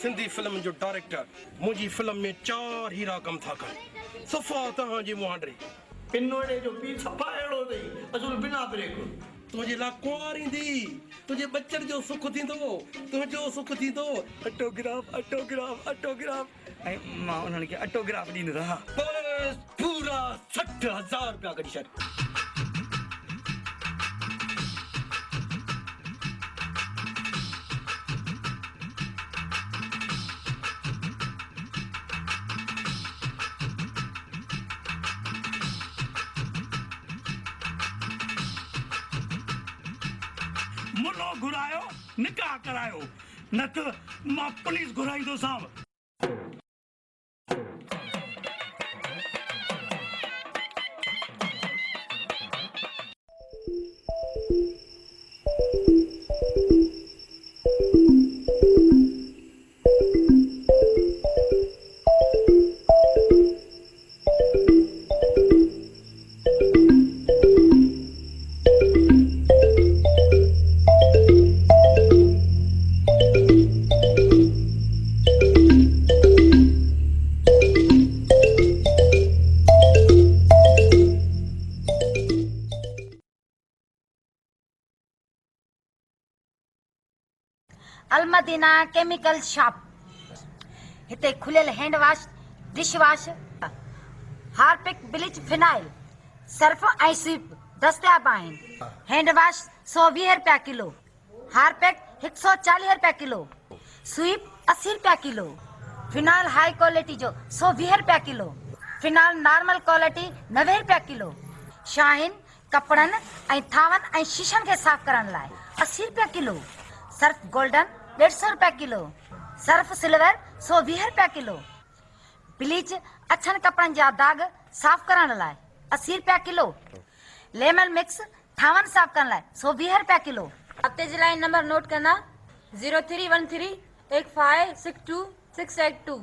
Sindhi film जो director मुझी film में 4 हीरा कम था कर सफ़ा तहां जी मुहांडरी पिनोड़े जो पी सफ़ा अहिड़ो अथई असुल बिना ब्रेक तुझे ला कुंवार ईंदी तुझे बच्चन जो सुख थींदो तुंहिंजो सुख थींदो ऑटोग्राफ ऑटोग्राफ ऑटोग्राफ ऐं मां उन्हनि खे ऑटोग्राफ ॾींदो रहा बस पूरा 60,000 रुपया कढी छॾ मुनो घुरायो निकाह करायो न त मां पुलिस घुराईंदो सां अलमदीना केमिकल शॉप हिते खुलियल hand wash dish wash Harpic bleach phenyl Surf ऐं सीप दस्तियाब आहिनि हैंड वॉश 120 रुपया किलो हार्पिक 140 रुपया किलो स्वीप 80 रुपया किलो फिनाइल हाई क्वालिटी जो 120 रुपया किलो फिनाइल नॉर्मल क्वालिटी 90 रुपया किलो शाहीन कपड़नि ऐं थावनि ऐं शीशनि खे साफ़ करण लाइ 80 रुपया किलो सर्फ गोल्डन 150 रुपया किलो सर्फ सिल्वर 120 रुपया किलो ब्लीच अछनि कपड़नि जा दाग साफ़ करण लाइ 80 रुपया किलो लेमन मिक्स थावनि साफ़ करण लाइ 120 रुपया किलो हफ़्ते जे लाइ नंबर नोट करना 03138562 682